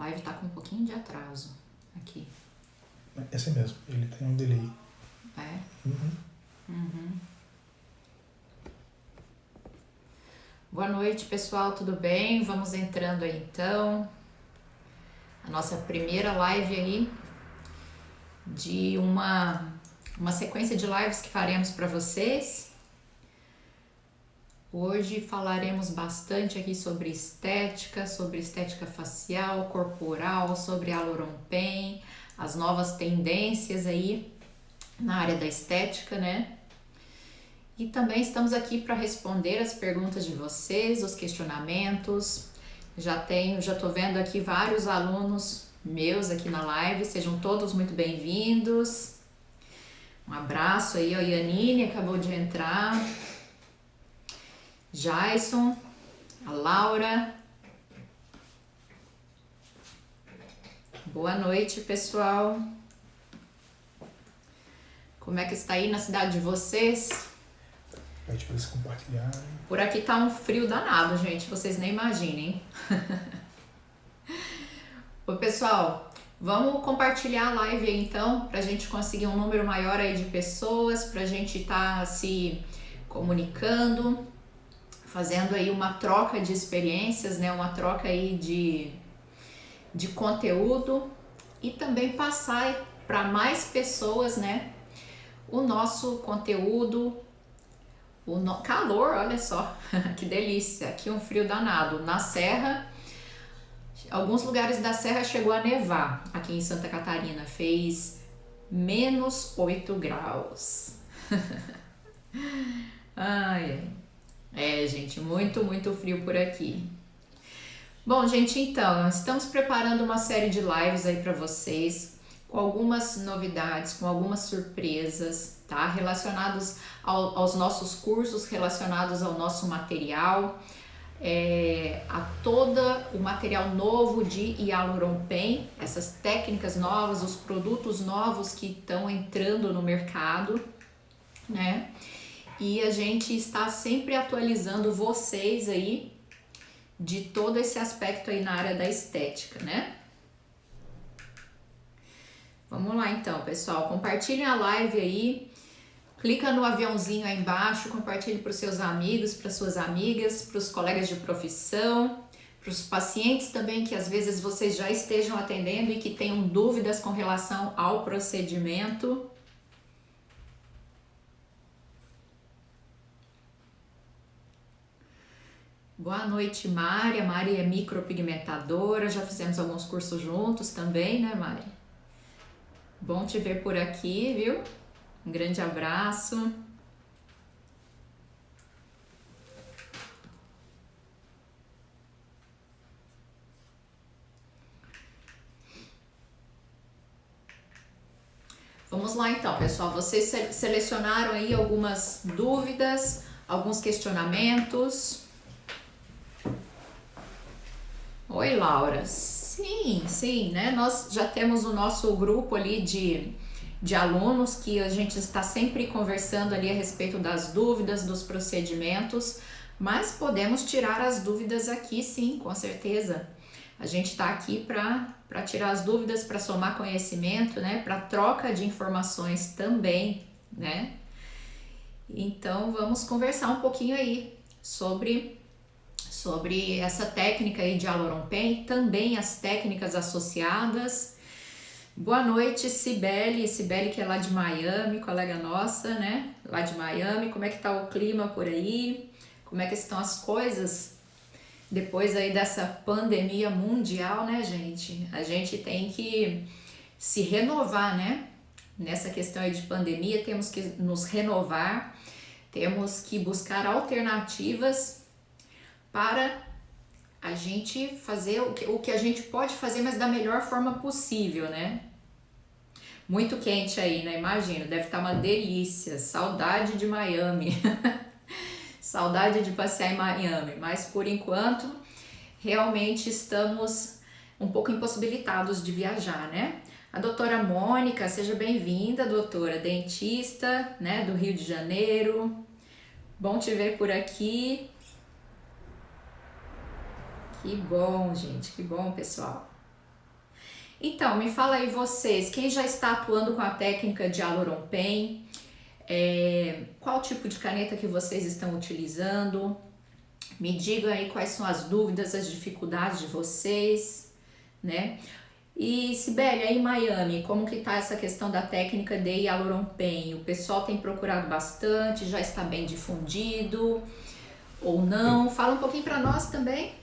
live tá com um pouquinho de atraso aqui. Esse mesmo, ele tem um delay. É? Uhum. Boa noite, pessoal, tudo bem? Vamos entrando aí então. A nossa primeira live aí de uma sequência de lives que faremos para vocês. Hoje falaremos bastante aqui sobre estética facial, corporal, sobre Hyaluron Pain, as novas tendências aí na área da estética, né? E também estamos aqui para responder as perguntas de vocês, os questionamentos. Já tô vendo aqui vários alunos meus aqui na live, sejam todos muito bem-vindos. Um abraço aí, a Yanine acabou de entrar. Jason, a Laura. Boa noite, pessoal. Como é que está aí na cidade de vocês? Pede para eles compartilharem. Por aqui tá um frio danado, gente, vocês nem imaginem. Ô, pessoal, vamos compartilhar a live aí então, pra gente conseguir um número maior aí de pessoas, pra gente tá se comunicando, fazendo aí uma troca de experiências, né, uma troca aí de conteúdo e também passar para mais pessoas, né, o nosso conteúdo, calor, olha só, que delícia, aqui um frio danado, na serra, alguns lugares da serra chegou a nevar, aqui em Santa Catarina, fez -8 graus. Ai, gente, muito frio por aqui. Bom, gente, então, estamos preparando uma série de lives aí para vocês, com algumas novidades, com algumas surpresas, tá? Relacionados aos nossos cursos, relacionados ao nosso material, a todo o material novo de Hyaluron Pain, essas técnicas novas, os produtos novos que estão entrando no mercado, né? E a gente está sempre atualizando vocês aí de todo esse aspecto aí na área da estética, né? Vamos lá então, pessoal, compartilhem a live aí, clica no aviãozinho aí embaixo, compartilhe para os seus amigos, para suas amigas, para os colegas de profissão, para os pacientes também que às vezes vocês já estejam atendendo e que tenham dúvidas com relação ao procedimento. Boa noite, Mari. A Mari é micropigmentadora, já fizemos alguns cursos juntos também, né, Mari? Bom te ver por aqui, viu? Um grande abraço. Vamos lá então, pessoal. Vocês selecionaram aí algumas dúvidas, alguns questionamentos. Oi, Laura. Sim, né? Nós já temos o nosso grupo ali de alunos que a gente está sempre conversando ali a respeito das dúvidas, dos procedimentos, mas podemos tirar as dúvidas aqui, sim, com certeza. A gente está aqui para tirar as dúvidas, para somar conhecimento, né? Para troca de informações também, né? Então, vamos conversar um pouquinho aí sobre essa técnica aí de Hyaluron Pain, também as técnicas associadas. Boa noite, Cibele que é lá de Miami, colega nossa, né? Lá de Miami, como é que tá o clima por aí? Como é que estão as coisas depois aí dessa pandemia mundial, né, gente? A gente tem que se renovar, né? Nessa questão aí de pandemia, temos que nos renovar, temos que buscar alternativas para a gente fazer o que a gente pode fazer, mas da melhor forma possível, né? Muito quente aí, né? Imagina, deve estar uma delícia. Saudade de Miami. Saudade de passear em Miami. Mas por enquanto, realmente estamos um pouco impossibilitados de viajar, né? A doutora Mônica, seja bem-vinda, doutora, dentista, né, do Rio de Janeiro. Bom te ver por aqui. Que bom, gente, que bom, pessoal. Então, me fala aí vocês, quem já está atuando com a técnica de Hyaluron Pen, qual tipo de caneta que vocês estão utilizando? Me digam aí quais são as dúvidas, as dificuldades de vocês, né? E Sibeli, aí em Miami, como que tá essa questão da técnica de Hyaluron Pen? O pessoal tem procurado bastante, já está bem difundido ou não? Fala um pouquinho para nós também,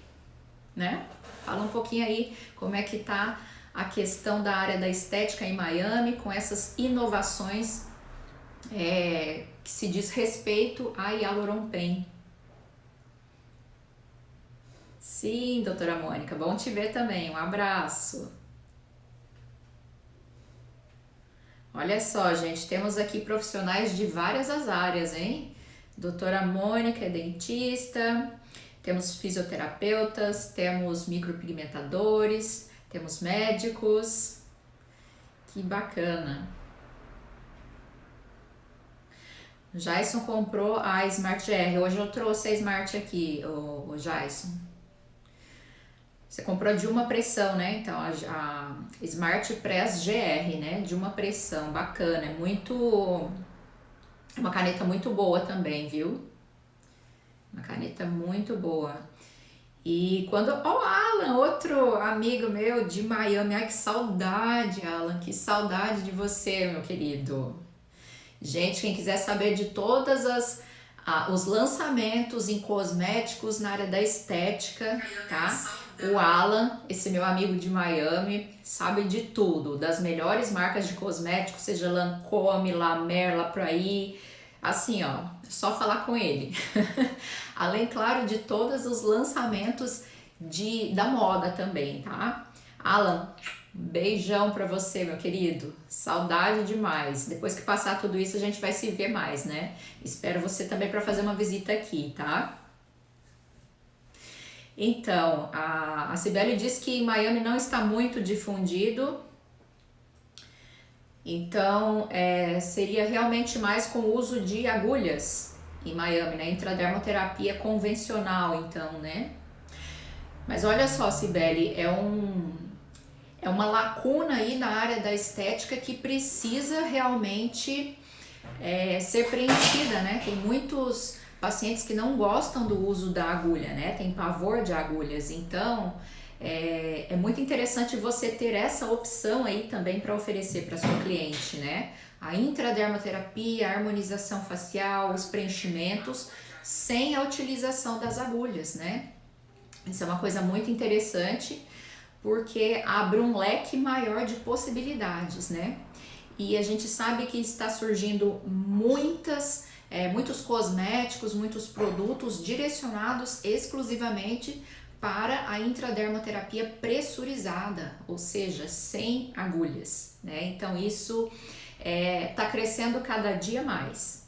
né? Fala um pouquinho aí como é que tá a questão da área da estética em Miami com essas inovações que se diz respeito a Hyaluron Pen. Sim, doutora Mônica, bom te ver também, um abraço. Olha só, gente, temos aqui profissionais de várias as áreas, hein? Doutora Mônica é dentista, temos fisioterapeutas, temos micropigmentadores, temos médicos. Que bacana. Jason comprou a Smart GR. Hoje eu trouxe a Smart aqui, o Jason. Você comprou de uma pressão, né? Então a Smart Press GR, né? De uma pressão, bacana. Uma caneta muito boa também, viu? Uma caneta muito boa. E quando... Ó, Alan, outro amigo meu de Miami. Ai, que saudade, Alan. Que saudade de você, meu querido. Gente, quem quiser saber de todas os lançamentos em cosméticos na área da estética, tá? O Alan, esse meu amigo de Miami, sabe de tudo, das melhores marcas de cosméticos, seja Lancôme, La Mer, La Prairie, assim, ó, é só falar com ele. Além, claro, de todos os lançamentos da moda também, tá? Alan, beijão pra você, meu querido. Saudade demais. Depois que passar tudo isso, a gente vai se ver mais, né? Espero você também para fazer uma visita aqui, tá? Então, a Cibele disse que em Miami não está muito difundido. Então, seria realmente mais com o uso de agulhas em Miami, né? Intradermoterapia convencional, então, né? Mas olha só, Cibele, é uma lacuna aí na área da estética que precisa realmente ser preenchida, né? Tem muitos pacientes que não gostam do uso da agulha, né? Tem pavor de agulhas, então é muito interessante você ter essa opção aí também para oferecer para sua cliente, né? A intradermoterapia, a harmonização facial, os preenchimentos sem a utilização das agulhas, né? Isso é uma coisa muito interessante porque abre um leque maior de possibilidades, né? E a gente sabe que está surgindo muitos cosméticos, muitos produtos direcionados exclusivamente para a intradermoterapia pressurizada, ou seja, sem agulhas, né? Então isso está crescendo cada dia mais.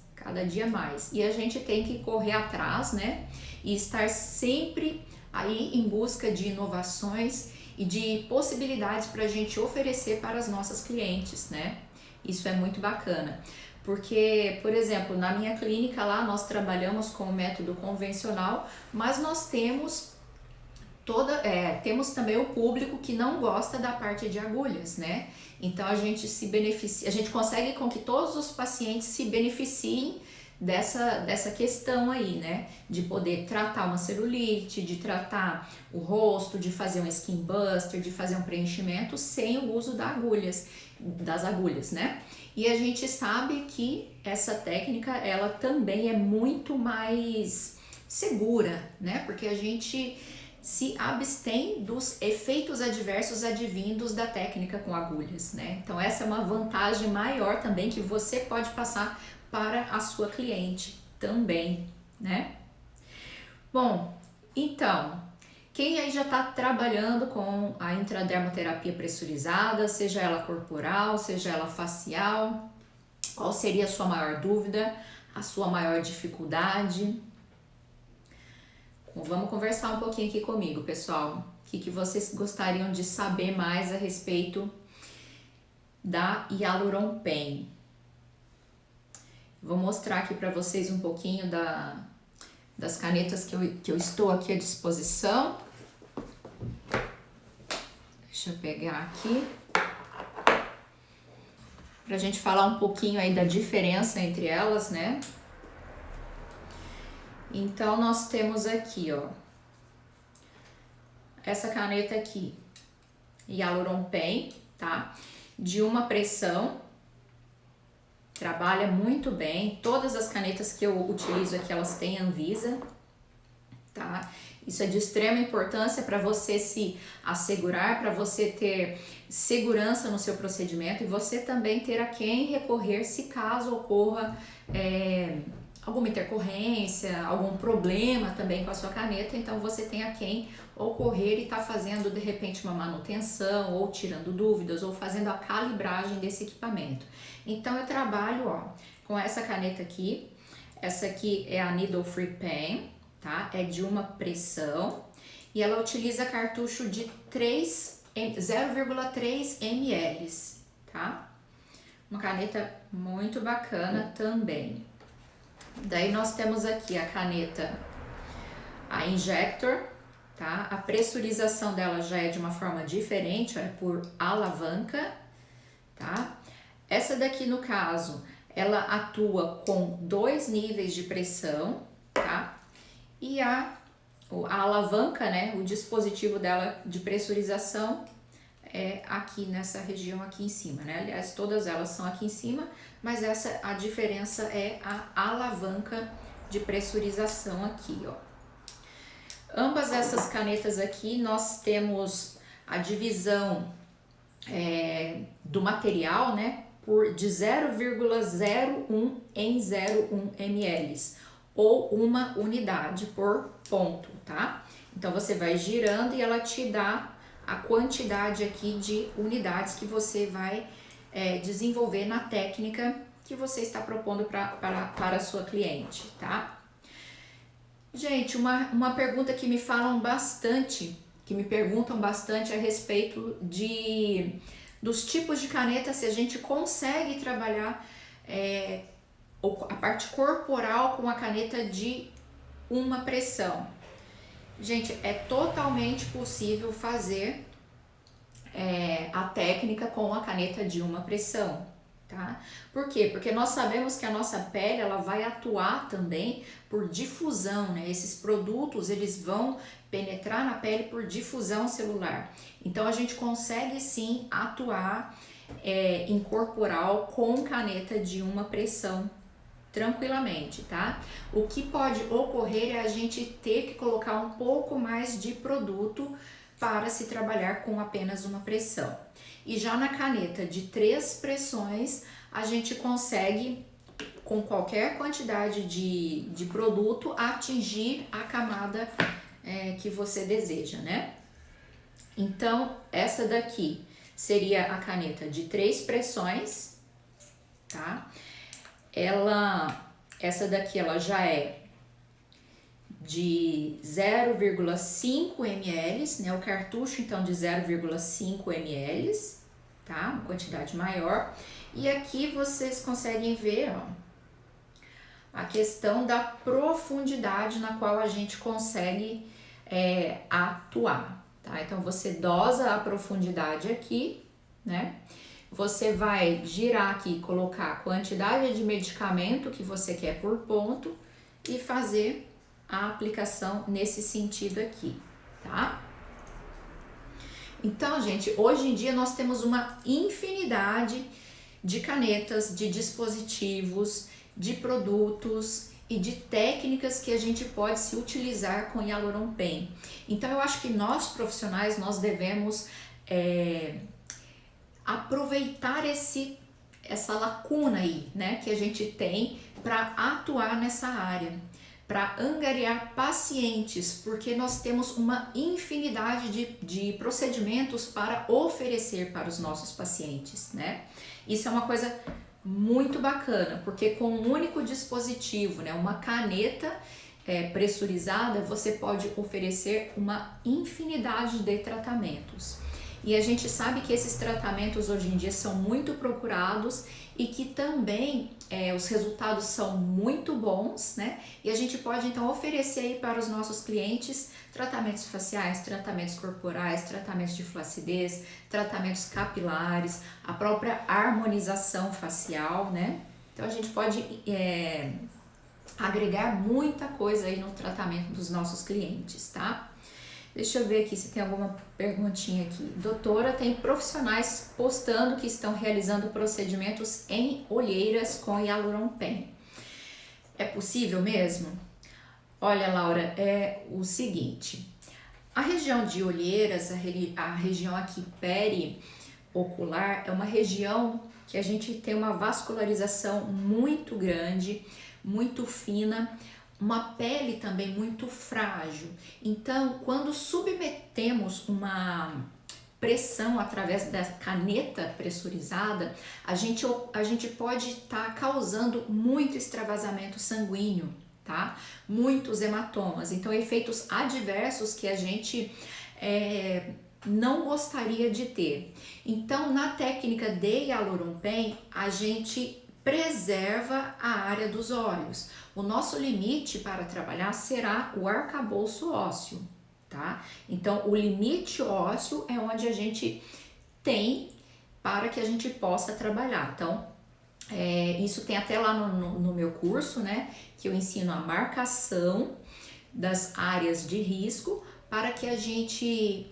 E a gente tem que correr atrás, né? E estar sempre aí em busca de inovações e de possibilidades para a gente oferecer para as nossas clientes, né? Isso é muito bacana, porque, por exemplo, na minha clínica lá nós trabalhamos com o método convencional, mas nós temos temos também o público que não gosta da parte de agulhas, né? Então a gente consegue com que todos os pacientes se beneficiem dessa questão aí, né? De poder tratar uma celulite, de tratar o rosto, de fazer um skin buster, de fazer um preenchimento sem o uso das agulhas, né? E a gente sabe que essa técnica, ela também é muito mais segura, né? Porque a gente se abstém dos efeitos adversos advindos da técnica com agulhas, né? Então essa é uma vantagem maior também que você pode passar para a sua cliente também, né? Bom, então, quem aí já está trabalhando com a intradermoterapia pressurizada, seja ela corporal, seja ela facial, qual seria a sua maior dúvida, a sua maior dificuldade? Vamos conversar um pouquinho aqui comigo, pessoal. O que vocês gostariam de saber mais a respeito da Hyaluron Pen? Vou mostrar aqui para vocês um pouquinho das canetas que eu estou aqui à disposição. Deixa eu pegar aqui. Pra gente falar um pouquinho aí da diferença entre elas, né? Então, nós temos aqui, ó, essa caneta aqui, Hyaluron Pen, tá? De uma pressão, trabalha muito bem. Todas as canetas que eu utilizo aqui, elas têm Anvisa, tá? Isso é de extrema importância para você se assegurar, para você ter segurança no seu procedimento e você também ter a quem recorrer se caso ocorra alguma intercorrência, algum problema também com a sua caneta. Então você tem a quem ocorrer e tá fazendo de repente uma manutenção ou tirando dúvidas ou fazendo a calibragem desse equipamento. Então eu trabalho, ó, com essa caneta aqui. Essa aqui é a Needle Free Pen, tá? É de uma pressão e ela utiliza cartucho de 0,3 ml, tá? Uma caneta muito bacana também. Daí nós temos aqui a caneta, a Injector, tá? A pressurização dela já é de uma forma diferente, é por alavanca, tá? Essa daqui, no caso, ela atua com 2 níveis de pressão, tá? E a alavanca, né, o dispositivo dela de pressurização é aqui nessa região aqui em cima, né? Aliás, todas elas são aqui em cima, mas a diferença é a alavanca de pressurização aqui, ó. Ambas essas canetas aqui, nós temos a divisão do material, né, de 0,01 em 0,1 ml, ou uma unidade por ponto, tá? Então, você vai girando e ela te dá a quantidade aqui de unidades que você vai desenvolver na técnica que você está propondo para a sua cliente, tá? Gente, uma pergunta que me falam bastante, que me perguntam bastante a respeito dos tipos de caneta, se a gente consegue trabalhar a parte corporal com a caneta de uma pressão. Gente, é totalmente possível fazer a técnica com a caneta de uma pressão, tá? Por quê? Porque nós sabemos que a nossa pele, ela vai atuar também por difusão, né? Esses produtos, eles vão penetrar na pele por difusão celular. Então, a gente consegue sim atuar em corporal com caneta de uma pressão tranquilamente, tá? O que pode ocorrer é a gente ter que colocar um pouco mais de produto para se trabalhar com apenas uma pressão. E já na caneta de 3 pressões, a gente consegue, com qualquer quantidade de produto, atingir a camada que você deseja, né? Então, essa daqui seria a caneta de 3 pressões, tá? Essa daqui, ela já é de 0,5 ml, né? O cartucho, então, de 0,5 ml, tá? Uma quantidade maior. E aqui vocês conseguem ver, ó, a questão da profundidade na qual a gente consegue atuar, tá? Então, você dosa a profundidade aqui, né? Você vai girar aqui, colocar a quantidade de medicamento que você quer por ponto e fazer a aplicação nesse sentido aqui, tá? Então, gente, hoje em dia nós temos uma infinidade de canetas, de dispositivos, de produtos e de técnicas que a gente pode se utilizar com Hyaluron Pen. Então, eu acho que nós profissionais, nós devemos aproveitar essa lacuna aí, né, que a gente tem para atuar nessa área, para angariar pacientes, porque nós temos uma infinidade de procedimentos para oferecer para os nossos pacientes, né? Isso é uma coisa muito bacana, porque com um único dispositivo, né, uma caneta pressurizada, você pode oferecer uma infinidade de tratamentos. E a gente sabe que esses tratamentos hoje em dia são muito procurados e que também os resultados são muito bons, né? E a gente pode então oferecer aí para os nossos clientes tratamentos faciais, tratamentos corporais, tratamentos de flacidez, tratamentos capilares, a própria harmonização facial, né? Então a gente pode agregar muita coisa aí no tratamento dos nossos clientes, tá? Deixa eu ver aqui se tem alguma perguntinha aqui. Doutora, tem profissionais postando que estão realizando procedimentos em olheiras com Hyaluron Pen. É possível mesmo? Olha, Laura, é o seguinte. A região de olheiras, a região aqui periocular, é uma região que a gente tem uma vascularização muito grande, muito fina, uma pele também muito frágil. Então, quando submetemos uma pressão através da caneta pressurizada, a gente pode estar causando muito extravasamento sanguíneo, tá? Muitos hematomas. Então, efeitos adversos que a gente não gostaria de ter. Então, na técnica de Hyaluron Pen, a gente preserva a área dos olhos. O nosso limite para trabalhar será o arcabouço ósseo, tá? Então, o limite ósseo é onde a gente tem para que a gente possa trabalhar. Então, isso tem até lá no meu curso, né? Que eu ensino a marcação das áreas de risco para que a gente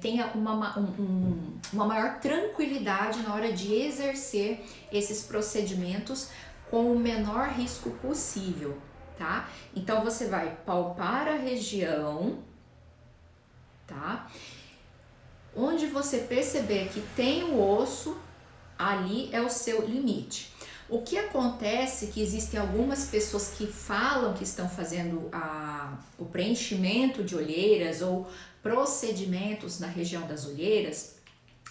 tenha uma maior tranquilidade na hora de exercer esses procedimentos com o menor risco possível, tá? Então, você vai palpar a região, tá? Onde você perceber que tem o osso, ali é o seu limite. O que acontece é que existem algumas pessoas que falam que estão fazendo o preenchimento de olheiras ou procedimentos na região das olheiras,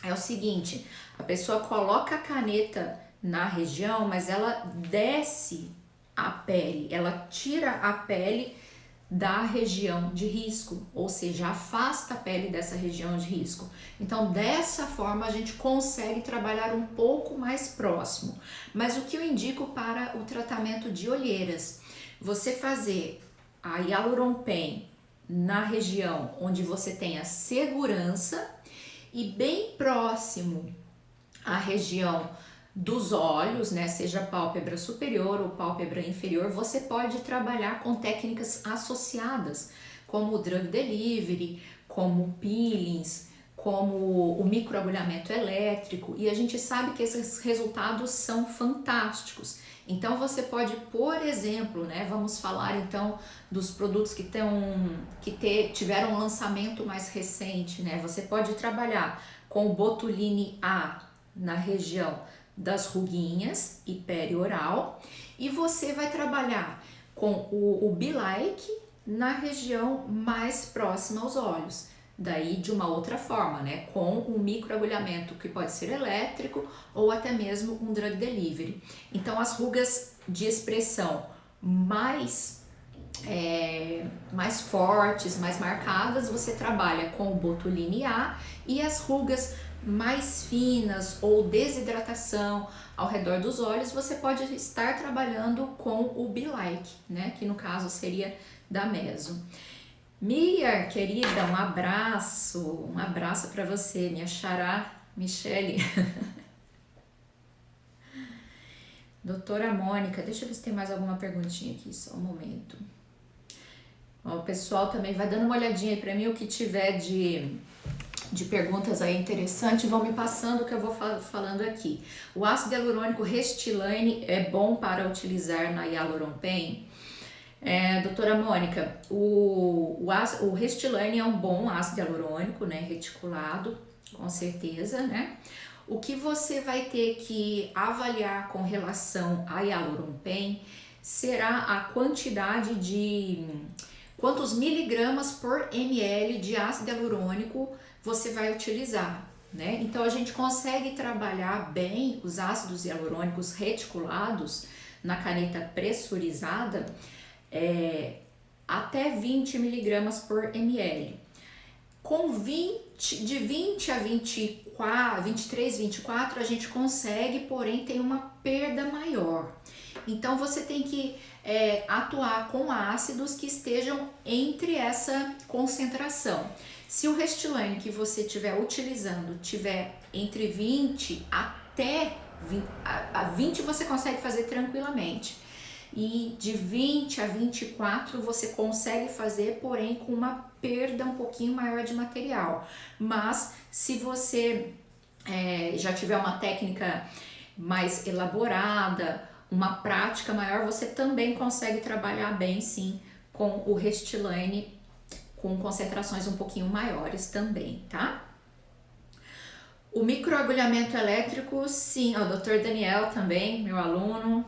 é o seguinte, a pessoa coloca a caneta na região, mas ela desce a pele, ela tira a pele da região de risco, ou seja, afasta a pele dessa região de risco. Então, dessa forma, a gente consegue trabalhar um pouco mais próximo. Mas o que eu indico para o tratamento de olheiras? Você fazer a Hyaluron Pen na região onde você tenha segurança e bem próximo à região dos olhos, né, seja pálpebra superior ou pálpebra inferior, você pode trabalhar com técnicas associadas, como o drug delivery, como peelings, como o microagulhamento elétrico, e a gente sabe que esses resultados são fantásticos. Então você pode, por exemplo, né, vamos falar então dos produtos que tiveram um lançamento mais recente, né? Você pode trabalhar com o Botuline A na região das ruguinhas e perioral, e você vai trabalhar com o Be Like na região mais próxima aos olhos. Daí de uma outra forma, né? Com um microagulhamento que pode ser elétrico ou até mesmo um drug delivery. Então as rugas de expressão mais fortes, mais marcadas, você trabalha com o Botuline A, e as rugas mais finas ou desidratação ao redor dos olhos, você pode estar trabalhando com o Be Like, né? Que no caso seria da Meso. Mia, querida, um abraço para você, minha xará, Michele. Doutora Mônica, deixa eu ver se tem mais alguma perguntinha aqui, só um momento. Ó, o pessoal também vai dando uma olhadinha aí pra mim, o que tiver de perguntas aí interessantes, vão me passando que eu vou falando aqui. O ácido hialurônico Restylane é bom para utilizar na Hyaluron Pen? Doutora Mônica, o Restylane é um bom ácido hialurônico, né, reticulado, com certeza, né? O que você vai ter que avaliar com relação a Hyaluron Pen será a quantidade de quantos miligramas por ml de ácido hialurônico você vai utilizar, né? Então a gente consegue trabalhar bem os ácidos hialurônicos reticulados na caneta pressurizada até 20 miligramas por ml. De 20 a 24, 23, 24 a gente consegue, porém tem uma perda maior. Então você tem que atuar com ácidos que estejam entre essa concentração. Se o Restylane que você estiver utilizando tiver entre 20 até 20 você consegue fazer tranquilamente. E de 20 a 24 você consegue fazer, porém com uma perda um pouquinho maior de material. Mas se você já tiver uma técnica mais elaborada, uma prática maior, você também consegue trabalhar bem sim com o Restylane com concentrações um pouquinho maiores também, tá? O microagulhamento elétrico, sim, o Dr. Daniel também, meu aluno.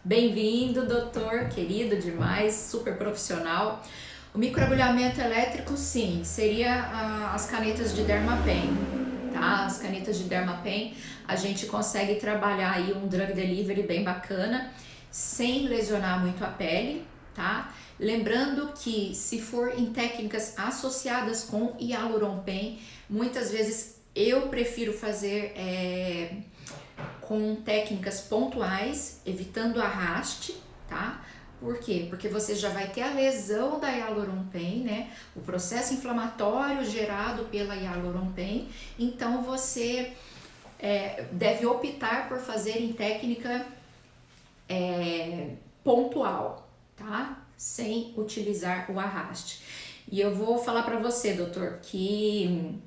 Bem-vindo, doutor, querido demais, super profissional. O microagulhamento elétrico, sim, seria as canetas de Dermapen, tá? As canetas de Dermapen, a gente consegue trabalhar aí um drug delivery bem bacana, sem lesionar muito a pele, tá? Lembrando que se for em técnicas associadas com Hyaluron-Pen, muitas vezes eu prefiro fazer com técnicas pontuais, evitando arraste, tá? Por quê? Porque você já vai ter a lesão da Hyaluron-Pen, né? O processo inflamatório gerado pela Hyaluron-Pen, então você deve optar por fazer em técnica pontual, tá? Sem utilizar o arraste. E eu vou falar para você, doutor, que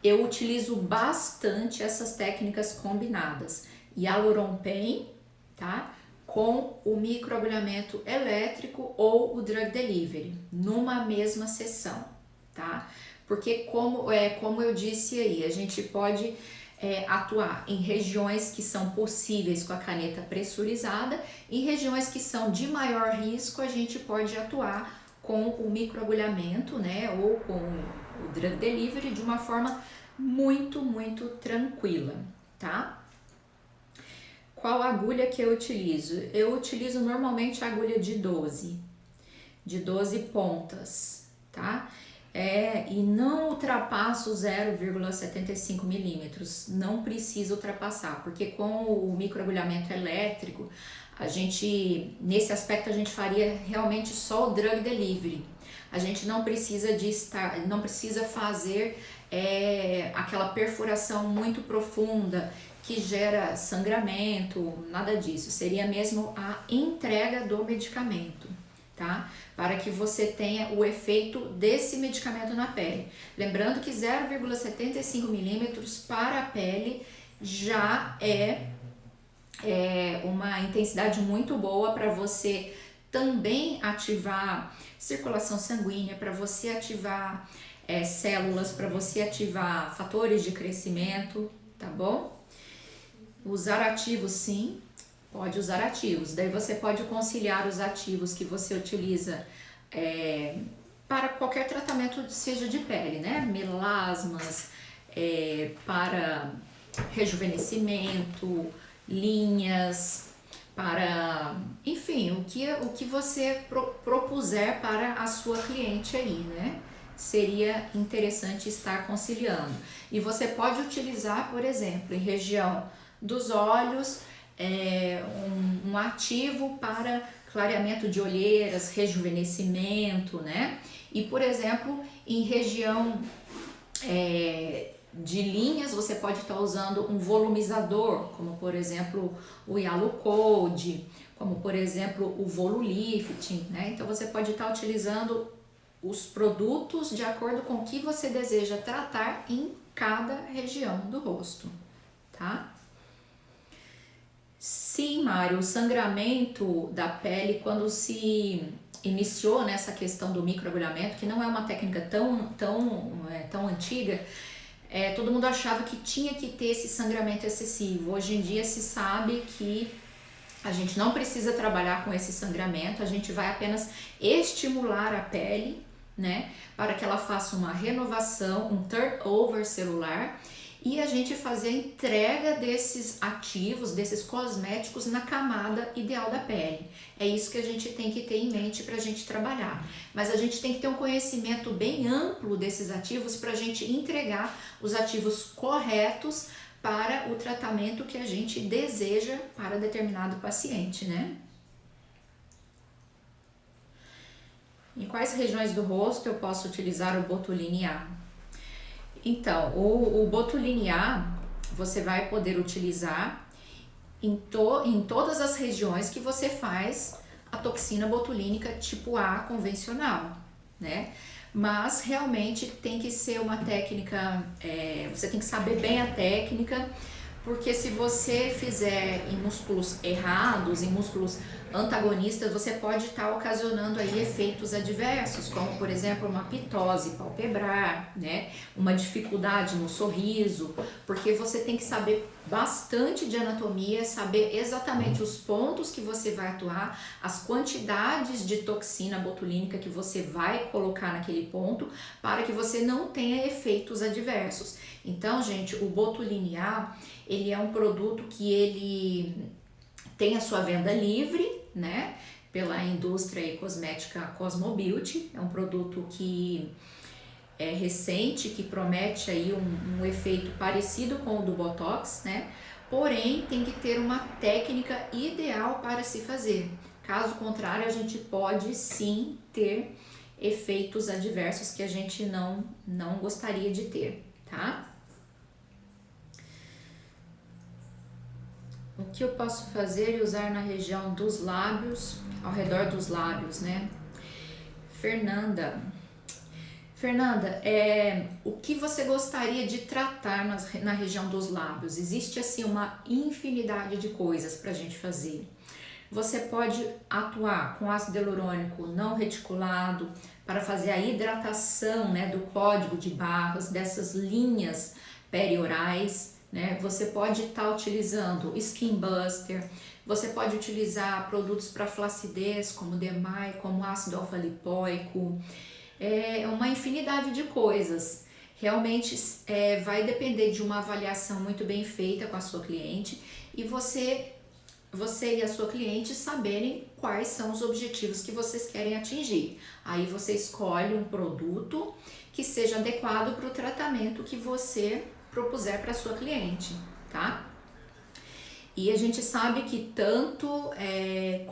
eu utilizo bastante essas técnicas combinadas. Hyaluron-Pen, tá? Com o microagulhamento elétrico ou o drug delivery, numa mesma sessão, tá? Porque como eu disse aí, a gente pode atuar em regiões que são possíveis com a caneta pressurizada, em regiões que são de maior risco, a gente pode atuar com o microagulhamento, né, ou com o drug delivery de uma forma muito, muito tranquila, tá? Qual agulha que eu utilizo? Eu utilizo normalmente a agulha de 12 pontas, tá? E não ultrapasso 0,75 milímetros, não precisa ultrapassar, porque com o microagulhamento elétrico, nesse aspecto a gente faria realmente só o drug delivery. A gente não precisa fazer aquela perfuração muito profunda que gera sangramento, nada disso. Seria mesmo a entrega do medicamento, tá? Para que você tenha o efeito desse medicamento na pele. Lembrando que 0,75 milímetros para a pele já é uma intensidade muito boa para você também ativar circulação sanguínea, para você ativar células, para você ativar fatores de crescimento, tá bom? Usar ativos, sim, pode usar ativos. Daí você pode conciliar os ativos que você utiliza para qualquer tratamento, seja de pele, né? Melasmas, para rejuvenescimento, linhas, para, enfim, o que você propuser para a sua cliente aí, né? Seria interessante estar conciliando. E você pode utilizar, por exemplo, em região dos olhos, um ativo para clareamento de olheiras, rejuvenescimento, né? E, por exemplo, em região de linhas, você pode estar usando um volumizador, como por exemplo o Hyalucode, como por exemplo o Volulifting, né? Então você pode estar utilizando os produtos de acordo com o que você deseja tratar em cada região do rosto, tá? Sim, Mário, o sangramento da pele, quando se iniciou nessa questão do microagulhamento, que não é uma técnica tão antiga, todo mundo achava que tinha que ter esse sangramento excessivo. Hoje em dia se sabe que a gente não precisa trabalhar com esse sangramento, a gente vai apenas estimular a pele, né, para que ela faça uma renovação, um turnover celular, e a gente fazer a entrega desses ativos, desses cosméticos na camada ideal da pele. É isso que a gente tem que ter em mente para a gente trabalhar. Mas a gente tem que ter um conhecimento bem amplo desses ativos para a gente entregar os ativos corretos para o tratamento que a gente deseja para determinado paciente, né? Em quais regiões do rosto eu posso utilizar o Botuline A? Então, o Botuline A você vai poder utilizar em todas as regiões que você faz a toxina botulínica tipo A convencional, né? Mas realmente tem que ser uma técnica, você tem que saber bem a técnica, porque se você fizer em músculos errados, em músculos antagonistas, você pode estar ocasionando aí efeitos adversos, como por exemplo uma pitose palpebrar, né? Uma dificuldade no sorriso, porque você tem que saber bastante de anatomia, saber exatamente os pontos que você vai atuar, as quantidades de toxina botulínica que você vai colocar naquele ponto, para que você não tenha efeitos adversos. Então, gente, o Botuline A, ele é um produto que ele tem a sua venda livre, né, pela indústria cosmética Cosmobeauty. É um produto que é recente, que promete aí um efeito parecido com o do Botox, né, porém tem que ter uma técnica ideal para se fazer. Caso contrário, a gente pode sim ter efeitos adversos que a gente não gostaria de ter, tá? O que eu posso fazer e usar na região dos lábios, ao redor dos lábios, né? Fernanda, o que você gostaria de tratar na região dos lábios? Existe assim uma infinidade de coisas para a gente fazer. Você pode atuar com ácido hialurônico não reticulado para fazer a hidratação, né, do código de barras, dessas linhas periorais, né? Você pode estar utilizando Skin Buster, você pode utilizar produtos para flacidez como Demai, como ácido alfa-lipoico, uma infinidade de coisas. Realmente vai depender de uma avaliação muito bem feita com a sua cliente e você e a sua cliente saberem quais são os objetivos que vocês querem atingir. Aí você escolhe um produto que seja adequado para o tratamento que você propuser para sua cliente, tá? E a gente sabe que tanto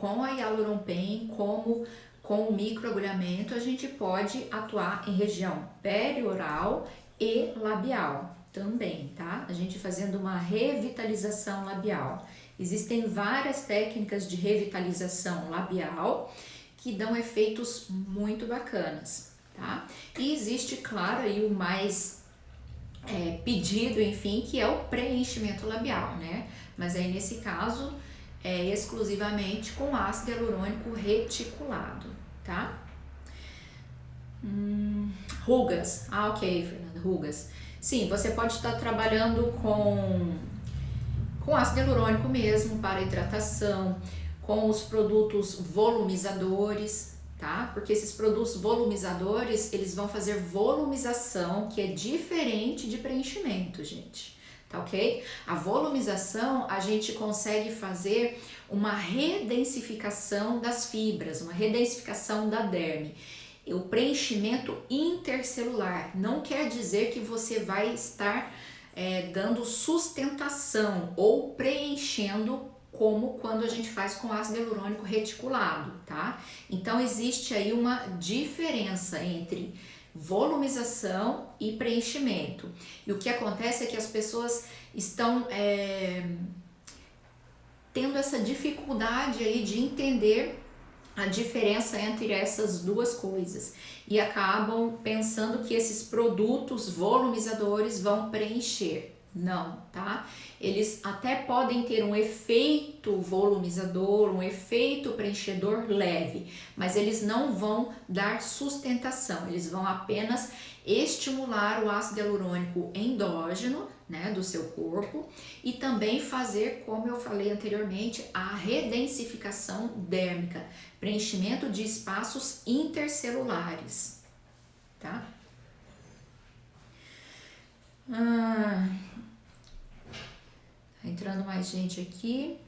com a Hyaluron Pen como com o microagulhamento a gente pode atuar em região perioral e labial também, tá? A gente fazendo uma revitalização labial. Existem várias técnicas de revitalização labial que dão efeitos muito bacanas, tá? E existe, claro, aí o mais pedido, enfim, que é o preenchimento labial, né? Mas aí nesse caso é exclusivamente com ácido hialurônico reticulado, tá? Rugas. Ah, ok, Fernanda, rugas. Sim, você pode estar trabalhando com ácido hialurônico mesmo para hidratação, com os produtos volumizadores, tá? Porque esses produtos volumizadores, eles vão fazer volumização, que é diferente de preenchimento, gente, tá ok? A volumização, a gente consegue fazer uma redensificação das fibras, uma redensificação da derme. O preenchimento intercelular não quer dizer que você vai estar dando sustentação ou preenchendo como quando a gente faz com ácido hialurônico reticulado, tá? Então existe aí uma diferença entre volumização e preenchimento. E o que acontece é que as pessoas estão tendo essa dificuldade aí de entender a diferença entre essas duas coisas e acabam pensando que esses produtos volumizadores vão preencher. Não, tá? Eles até podem ter um efeito volumizador, um efeito preenchedor leve, mas eles não vão dar sustentação, eles vão apenas estimular o ácido hialurônico endógeno, né, do seu corpo e também fazer, como eu falei anteriormente, a redensificação dérmica, preenchimento de espaços intercelulares, tá? chegando mais gente aqui.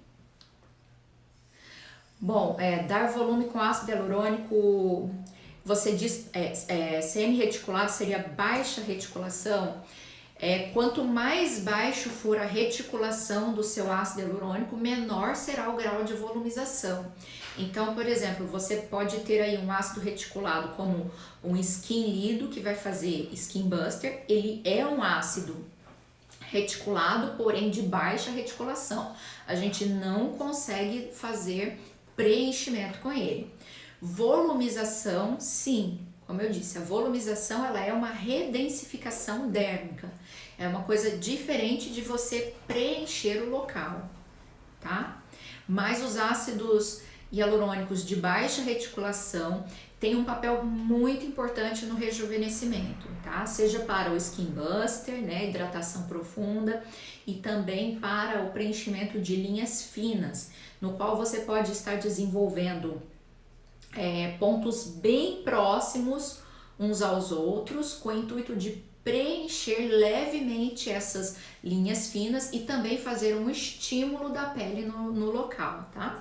Bom, dar volume com ácido hialurônico, você diz, semi-reticulado seria baixa reticulação. Quanto mais baixo for a reticulação do seu ácido hialurônico, menor será o grau de volumização. Então, por exemplo, você pode ter aí um ácido reticulado como um Skin Lido, que vai fazer Skin Buster. Ele é um ácido reticulado, porém de baixa reticulação. A gente não consegue fazer preenchimento com ele. Volumização, sim. Como eu disse, a volumização ela é uma redensificação dérmica. É uma coisa diferente de você preencher o local, tá? Mas os ácidos hialurônicos de baixa reticulação têm um papel muito importante no rejuvenescimento, tá? Seja para o Skin Buster, né, hidratação profunda, e também para o preenchimento de linhas finas, no qual você pode estar desenvolvendo pontos bem próximos uns aos outros, com o intuito de preencher levemente essas linhas finas e também fazer um estímulo da pele no local, tá?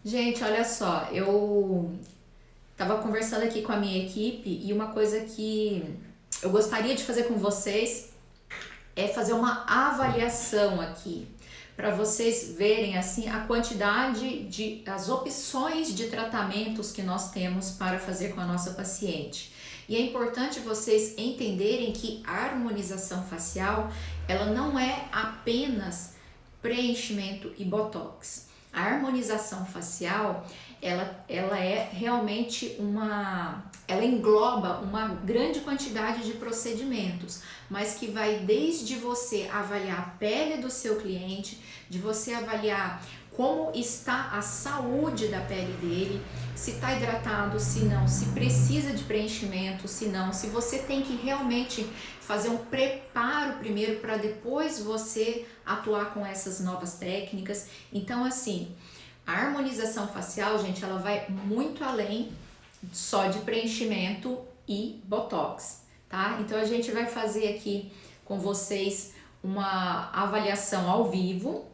Gente, olha só, eu tava conversando aqui com a minha equipe e uma coisa que eu gostaria de fazer com vocês é fazer uma avaliação aqui, para vocês verem assim a quantidade as opções de tratamentos que nós temos para fazer com a nossa paciente. E é importante vocês entenderem que a harmonização facial, ela não é apenas preenchimento e botox. A harmonização facial, ela é realmente ela engloba uma grande quantidade de procedimentos, mas que vai desde você avaliar a pele do seu cliente, de você avaliar como está a saúde da pele dele, se está hidratado, se não, se precisa de preenchimento, se não, se você tem que realmente fazer um preparo primeiro para depois você atuar com essas novas técnicas. Então, assim, a harmonização facial, gente, ela vai muito além só de preenchimento e botox, tá? Então, a gente vai fazer aqui com vocês uma avaliação ao vivo,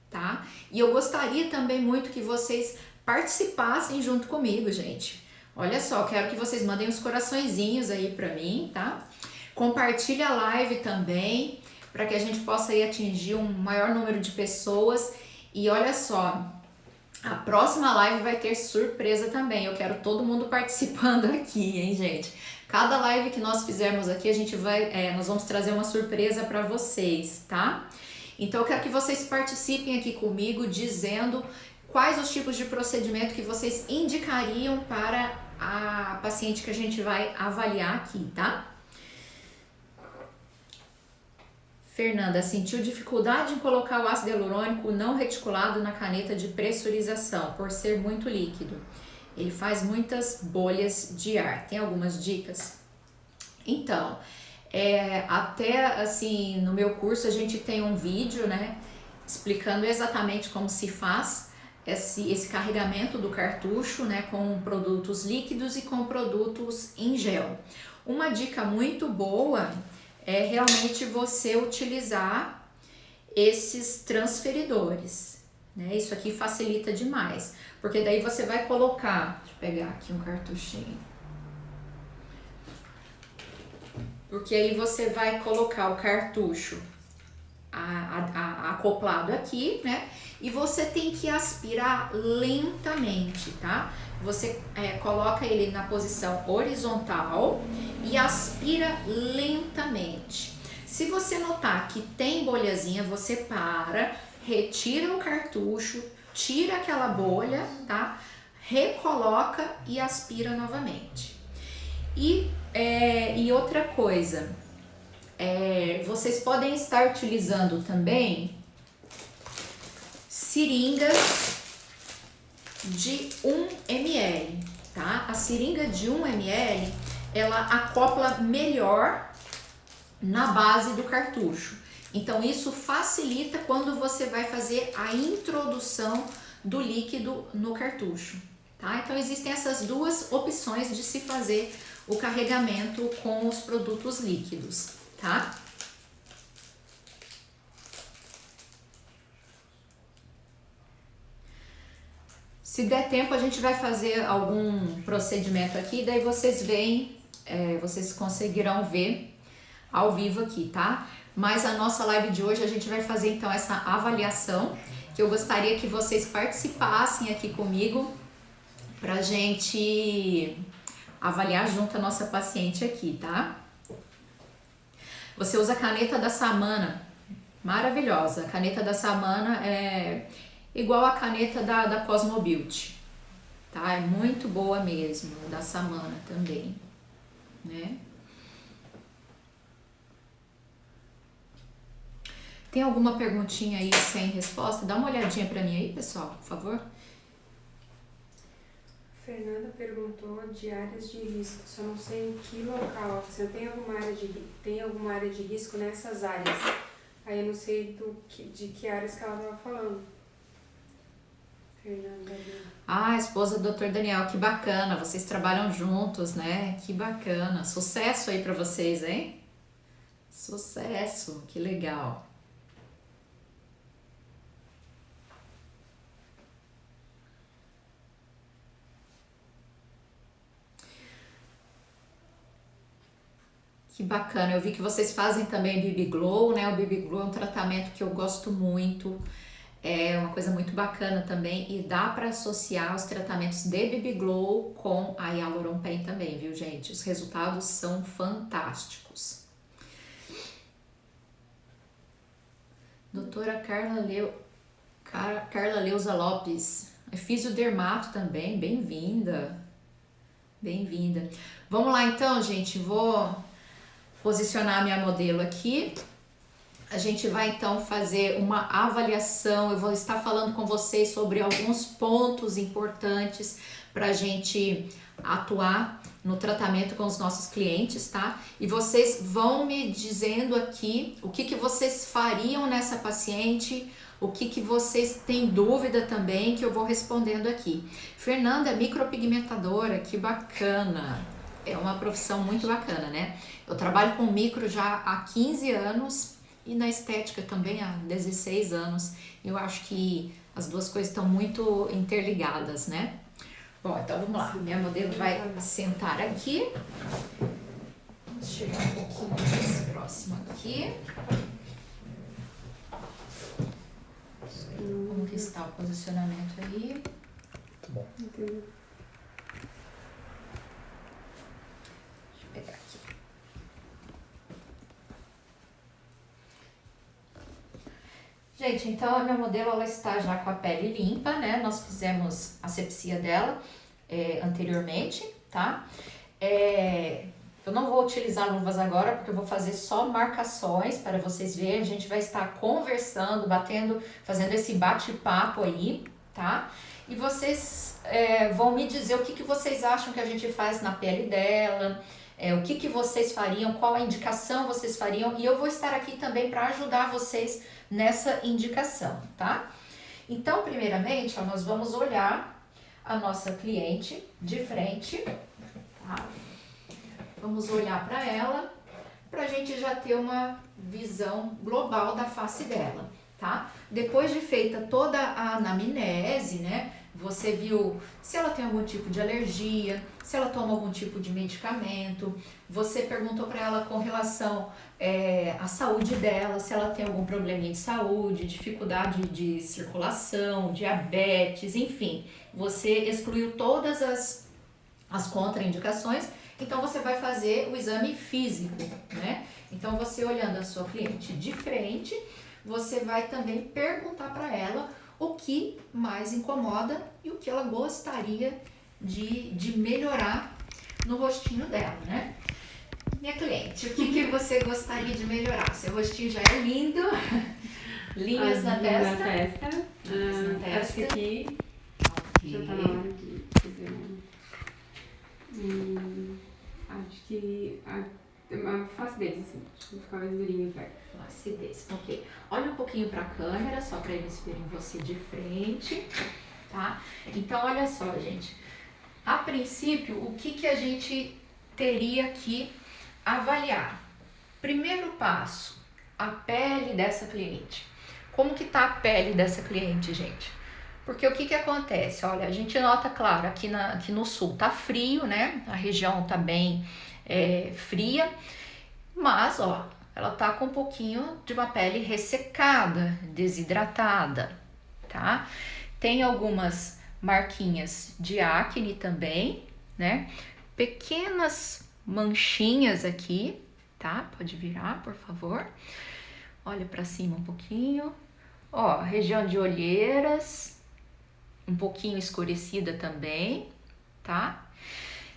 tá? E eu gostaria também muito que vocês participassem junto comigo, gente. Olha só, quero que vocês mandem os coraçõezinhos aí pra mim, tá? Compartilhe a live também, para que a gente possa aí atingir um maior número de pessoas. E olha só, a próxima live vai ter surpresa também. Eu quero todo mundo participando aqui, hein, gente? Cada live que nós fizermos aqui, a gente nós vamos trazer uma surpresa para vocês, tá? Então eu quero que vocês participem aqui comigo, dizendo quais os tipos de procedimento que vocês indicariam para a paciente que a gente vai avaliar aqui, tá? Fernanda, sentiu dificuldade em colocar o ácido hialurônico não reticulado na caneta de pressurização, por ser muito líquido. Ele faz muitas bolhas de ar. Tem algumas dicas? Então, até assim, no meu curso a gente tem um vídeo, né, explicando exatamente como se faz esse carregamento do cartucho, né, com produtos líquidos e com produtos em gel. Uma dica muito boa é realmente você utilizar esses transferidores, né? Isso aqui facilita demais, porque daí você vai colocar, deixa eu pegar aqui um cartuchinho, porque aí você vai colocar o cartucho acoplado aqui, né? E você tem que aspirar lentamente, tá? Você coloca ele na posição horizontal e aspira lentamente. Se você notar que tem bolhazinha, você para, retira o cartucho, tira aquela bolha, tá? Recoloca e aspira novamente. E outra coisa, vocês podem estar utilizando também seringas de 1 ml, tá? A seringa de 1 ml, ela acopla melhor na base do cartucho. Então isso facilita quando você vai fazer a introdução do líquido no cartucho, tá? Então existem essas duas opções de se fazer o carregamento com os produtos líquidos, tá? Se der tempo, a gente vai fazer algum procedimento aqui, daí vocês veem, vocês conseguirão ver ao vivo aqui, tá? Mas a nossa live de hoje, a gente vai fazer então essa avaliação, que eu gostaria que vocês participassem aqui comigo, pra gente avaliar junto a nossa paciente aqui, tá? Você usa a caneta da Samana, maravilhosa. A caneta da Samana é igual a caneta da Cosmo Beauty, tá? É muito boa mesmo, da Samana também, né? Tem alguma perguntinha aí sem resposta? Dá uma olhadinha pra mim aí, pessoal, por favor. Fernanda perguntou de áreas de risco, só não sei em que local. Você tem alguma área de risco nessas áreas? Aí eu não sei de que áreas que ela estava falando. Fernanda. Ah, esposa do Dr. Daniel, que bacana, vocês trabalham juntos, né? Que bacana, sucesso aí pra vocês, hein? Sucesso, que legal. Que bacana, eu vi que vocês fazem também BB Glow, né? O BB Glow é um tratamento que eu gosto muito, é uma coisa muito bacana também e dá para associar os tratamentos de BB Glow com a Hyaluron Pain também, viu, gente? Os resultados são fantásticos. Doutora Carla Leusa Lopes, é fisiodermato também, bem-vinda, bem-vinda. Vamos lá então, gente, vou posicionar minha modelo aqui. A gente vai então fazer uma avaliação. Eu vou estar falando com vocês sobre alguns pontos importantes para a gente atuar no tratamento com os nossos clientes, tá? E vocês vão me dizendo aqui o que vocês fariam nessa paciente, o que vocês têm dúvida também, que eu vou respondendo aqui. Fernanda é micropigmentadora, que bacana! É uma profissão muito bacana, né? Eu trabalho com micro já há 15 anos e na estética também há 16 anos. Eu acho que as duas coisas estão muito interligadas, né? Bom, então vamos lá. Minha modelo vai sentar aqui. Vamos chegar um pouquinho mais próximo aqui. Como que está o posicionamento aí? Muito bom. Entendeu? Pegar aqui. Gente, então a minha modelo ela está já com a pele limpa, né? Nós fizemos a asepsia dela anteriormente, tá? Eu não vou utilizar luvas agora porque eu vou fazer só marcações para vocês verem. A gente vai estar conversando, batendo, fazendo esse bate-papo aí, tá? E vocês vão me dizer o que vocês acham que a gente faz na pele dela, o que vocês fariam, qual a indicação vocês fariam, e eu vou estar aqui também para ajudar vocês nessa indicação, tá? Então, primeiramente, ó, nós vamos olhar a nossa cliente de frente, tá? Vamos olhar para ela, pra gente já ter uma visão global da face dela, tá? Depois de feita toda a anamnese, né? Você viu se ela tem algum tipo de alergia, se ela toma algum tipo de medicamento, você perguntou para ela com relação à saúde dela, se ela tem algum probleminha de saúde, dificuldade de circulação, diabetes, enfim. Você excluiu todas as contraindicações, então você vai fazer o exame físico, né? Então você olhando a sua cliente de frente, você vai também perguntar para ela o que mais incomoda e o que ela gostaria de melhorar no rostinho dela, né? Minha cliente, o que você gostaria de melhorar? Seu rostinho já é lindo, linhas na testa. Na testa. Essa aqui Okay. já tá na hora de fazer acho que a face deles, assim, vou ficar mais durinho perto. Flacidez, ok. Olha um pouquinho pra câmera, só pra eles verem você de frente, tá? Então, olha só, gente. A princípio, o que a gente teria que avaliar? Primeiro passo, a pele dessa cliente. Como que tá a pele dessa cliente, gente? Porque o que que acontece? Olha, a gente nota, claro, aqui no sul tá frio, né? A região tá bem fria, mas, ó, ela tá com um pouquinho de uma pele ressecada, desidratada, tá? Tem algumas marquinhas de acne também, né? Pequenas manchinhas aqui, tá? Pode virar, por favor. Olha pra cima um pouquinho. Ó, região de olheiras, um pouquinho escurecida também, tá?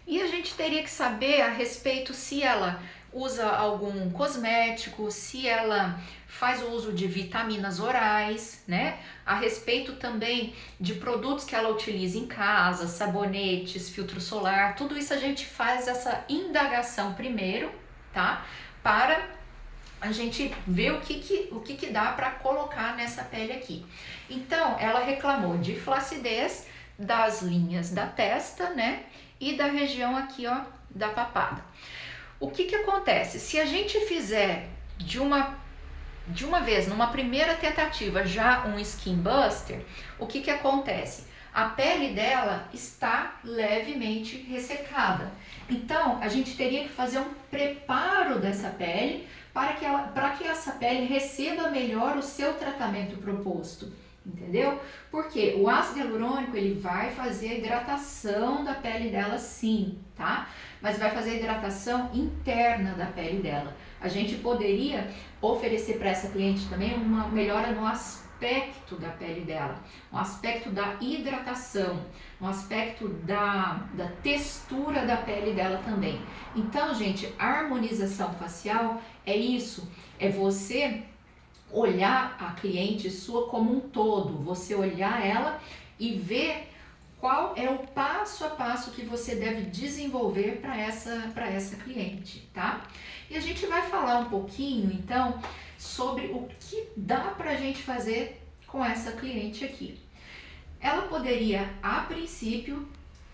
E a gente teria que saber a respeito se ela usa algum cosmético, se ela faz o uso de vitaminas orais, né? A respeito também de produtos que ela utiliza em casa, sabonetes, filtro solar, tudo isso a gente faz essa indagação primeiro, tá? Para a gente ver o que dá para colocar nessa pele aqui. Então, ela reclamou de flacidez das linhas da testa, né? E da região aqui, ó, da papada. O que acontece? Se a gente fizer de uma vez, numa primeira tentativa, já um Skin Buster, o que acontece? A pele dela está levemente ressecada. Então, a gente teria que fazer um preparo dessa pele para que essa pele receba melhor o seu tratamento proposto, entendeu? Porque o ácido hialurônico, ele vai fazer a hidratação da pele dela sim, tá? Mas vai fazer a hidratação interna da pele dela. A gente poderia oferecer para essa cliente também uma melhora no aspecto da pele dela, um aspecto da hidratação, um aspecto da textura da pele dela também. Então, gente, a harmonização facial é isso, é você olhar a cliente sua como um todo, você olhar ela e ver qual é o passo a passo que você deve desenvolver para essa cliente, tá? E a gente vai falar um pouquinho, então, sobre o que dá pra gente fazer com essa cliente aqui. Ela poderia, a princípio,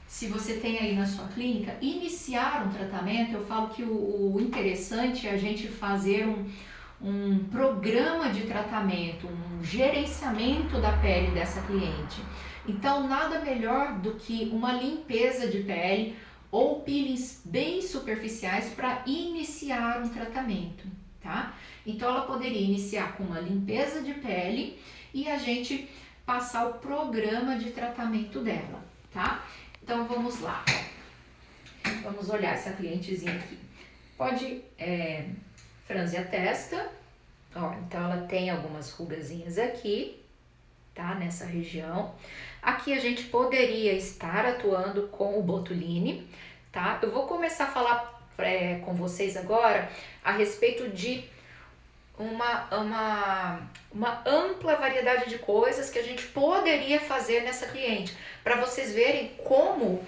se você tem aí na sua clínica, iniciar um tratamento. Eu falo que o interessante é a gente fazer um programa de tratamento, um gerenciamento da pele dessa cliente. Então, nada melhor do que uma limpeza de pele ou peelings bem superficiais para iniciar um tratamento, tá? Então, ela poderia iniciar com uma limpeza de pele e a gente passar o programa de tratamento dela, tá? Então, vamos lá. Vamos olhar essa clientezinha aqui. Pode franzir a testa. Ó, então, ela tem algumas rugazinhas aqui, tá? Nessa região. Aqui a gente poderia estar atuando com o Botuline, tá? Eu vou começar a falar com vocês agora a respeito de uma ampla variedade de coisas que a gente poderia fazer nessa cliente, para vocês verem como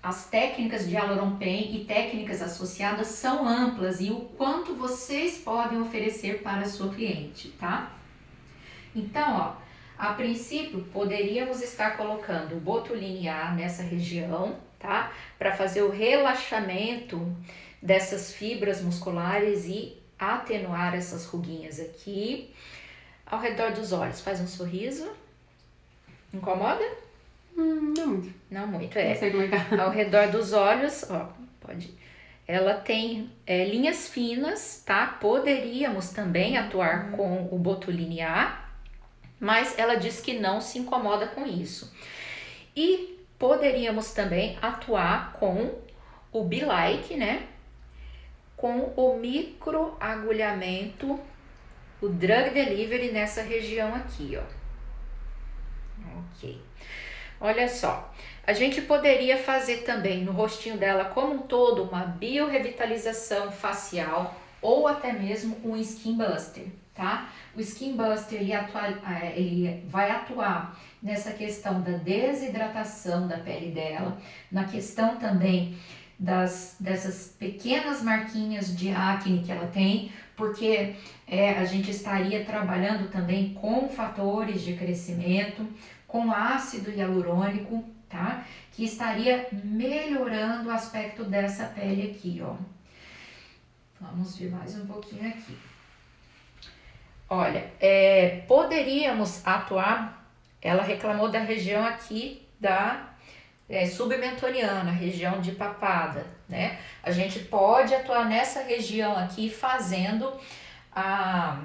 as técnicas de Hyaluron Pain e técnicas associadas são amplas e o quanto vocês podem oferecer para a sua cliente, tá? Então, ó, a princípio, poderíamos estar colocando o Botuline A nessa região, tá? Para fazer o relaxamento dessas fibras musculares e atenuar essas ruguinhas aqui. Ao redor dos olhos, faz um sorriso. Incomoda? Não muito. Não muito, Não sei como é que tá. Ao redor dos olhos, ó, pode... Ela tem linhas finas, tá? Poderíamos também atuar com o Botuline A, mas ela diz que não se incomoda com isso. E poderíamos também atuar com o Be Like, né? Com o microagulhamento, o Drug Delivery nessa região aqui, ó. Ok. Olha só, a gente poderia fazer também no rostinho dela como um todo uma biorrevitalização facial ou até mesmo um Skin Buster, tá? O Skin Buster ele vai atuar nessa questão da desidratação da pele dela, na questão também dessas pequenas marquinhas de acne que ela tem, porque a gente estaria trabalhando também com fatores de crescimento, com ácido hialurônico, tá? Que estaria melhorando o aspecto dessa pele aqui, ó. Vamos ver mais um pouquinho aqui. Olha, poderíamos atuar ela reclamou da região aqui da submentoniana, região de papada, né? A gente pode atuar nessa região aqui fazendo a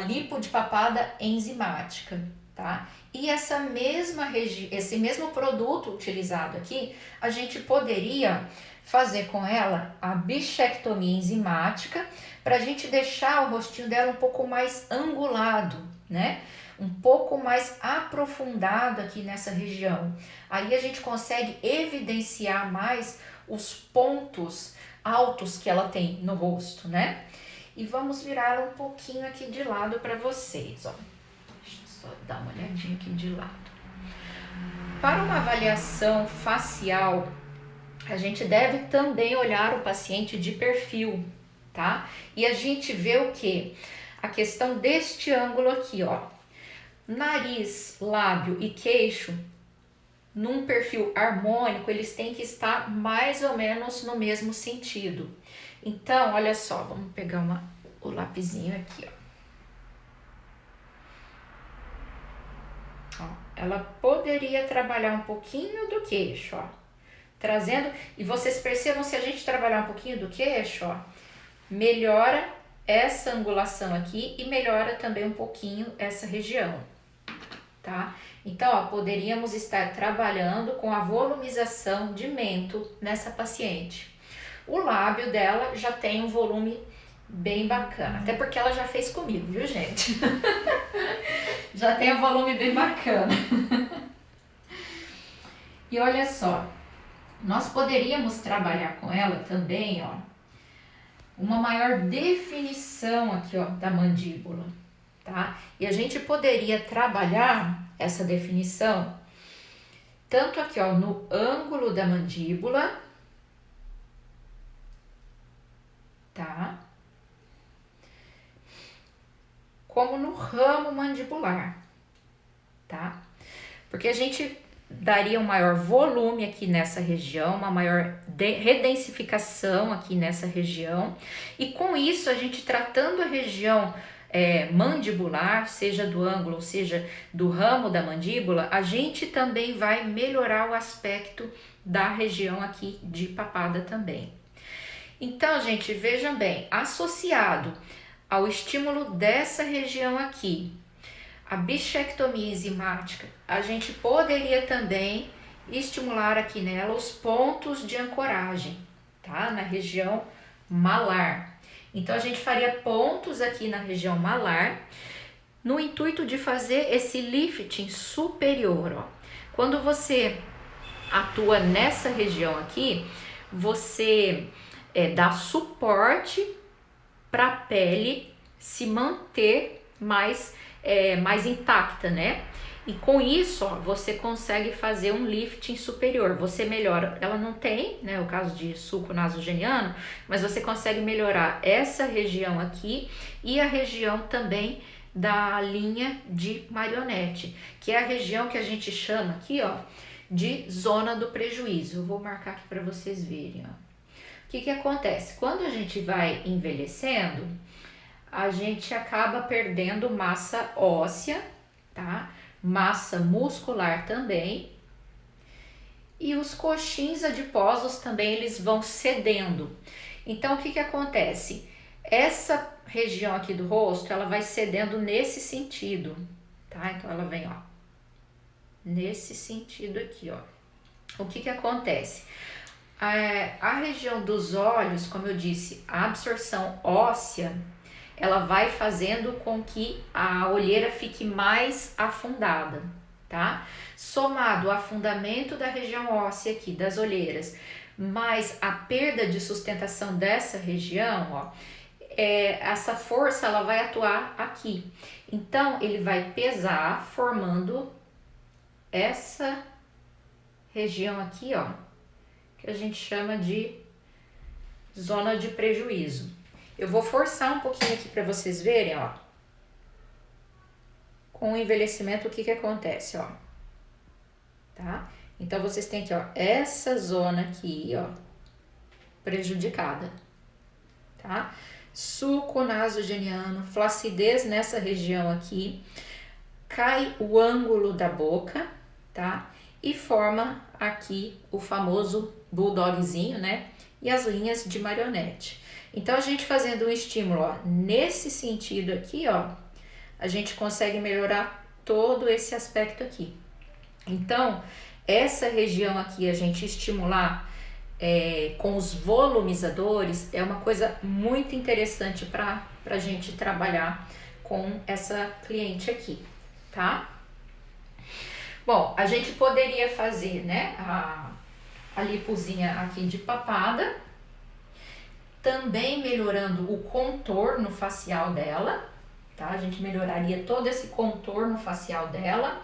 lipo de papada enzimática, tá? E esse mesmo produto utilizado aqui, a gente poderia fazer com ela a bichectomia enzimática para a gente deixar o rostinho dela um pouco mais angulado, né? Um pouco mais aprofundado aqui nessa região. Aí a gente consegue evidenciar mais os pontos altos que ela tem no rosto, né? E vamos virá-la um pouquinho aqui de lado para vocês, ó. Deixa eu só dar uma olhadinha aqui de lado. Para uma avaliação facial, a gente deve também olhar o paciente de perfil, tá? E a gente vê o quê? A questão deste ângulo aqui, ó. Nariz, lábio e queixo, num perfil harmônico, eles têm que estar mais ou menos no mesmo sentido. Então, olha só, vamos pegar o lapisinho aqui, ó. Ela poderia trabalhar um pouquinho do queixo, ó. Trazendo, e vocês percebam, se a gente trabalhar um pouquinho do queixo, ó, melhora essa angulação aqui e melhora também um pouquinho essa região, tá? Então, ó, poderíamos estar trabalhando com a volumização de mento nessa paciente. O lábio dela já tem um volume bem bacana, até porque ela já fez comigo, viu, gente? Já tem um volume bem bacana. E olha só, nós poderíamos trabalhar com ela também, ó, uma maior definição aqui, ó, da mandíbula, tá? E a gente poderia trabalhar essa definição tanto aqui, ó, no ângulo da mandíbula, tá? Como no ramo mandibular, tá? Porque a gente daria um maior volume aqui nessa região, uma maior redensificação aqui nessa região, e com isso a gente tratando a região mandibular, seja do ângulo, seja do ramo da mandíbula, a gente também vai melhorar o aspecto da região aqui de papada também. Então, gente, vejam bem, associado ao estímulo dessa região aqui, a bichectomia enzimática, a gente poderia também estimular aqui nela os pontos de ancoragem, tá? Na região malar. Então, a gente faria pontos aqui na região malar, no intuito de fazer esse lifting superior, ó. Quando você atua nessa região aqui, você dá suporte para a pele se manter mais intacta, né? E com isso, ó, você consegue fazer um lifting superior, você melhora, ela não tem, né, o caso de sulco nasogeniano, mas você consegue melhorar essa região aqui e a região também da linha de marionete, que é a região que a gente chama aqui, ó, de zona do prejuízo. Eu vou marcar aqui para vocês verem, ó. O que acontece? Quando a gente vai envelhecendo, a gente acaba perdendo massa óssea, tá? Massa muscular também, e os coxins adiposos também eles vão cedendo. Então, o que acontece? Essa região aqui do rosto, ela vai cedendo nesse sentido, tá? Então, ela vem, ó, nesse sentido aqui, ó. O que acontece? A região dos olhos, como eu disse, a absorção óssea, ela vai fazendo com que a olheira fique mais afundada, tá? Somado ao afundamento da região óssea aqui, das olheiras, mais a perda de sustentação dessa região, ó, essa força ela vai atuar aqui. Então, ele vai pesar, formando essa região aqui, ó, que a gente chama de zona de prejuízo. Eu vou forçar um pouquinho aqui para vocês verem, ó. Com o envelhecimento, o que acontece, ó. Tá? Então, vocês têm aqui, ó, essa zona aqui, ó, prejudicada, tá? Sulco nasogeniano, flacidez nessa região aqui, cai o ângulo da boca, tá? E forma aqui o famoso bulldogzinho, né? E as linhas de marionete. Então, a gente fazendo um estímulo, ó, nesse sentido aqui, ó, a gente consegue melhorar todo esse aspecto aqui. Então, essa região aqui, a gente estimular com os volumizadores, é uma coisa muito interessante para a gente trabalhar com essa cliente aqui, tá? Bom, a gente poderia fazer, né, a lipozinha aqui de papada, também melhorando o contorno facial dela, tá? A gente melhoraria todo esse contorno facial dela